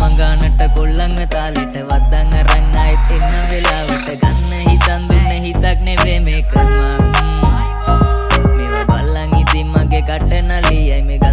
මගානට කොල්ලංග තාලෙට වද්දන් අරන් ආයෙත් එන්න වෙලාවට ගන්න හිතන් දුන්න හිතක් නෙවේ මේක මං මේවා බල්ලන් ඉතින් මගේ කට නලියයි මේ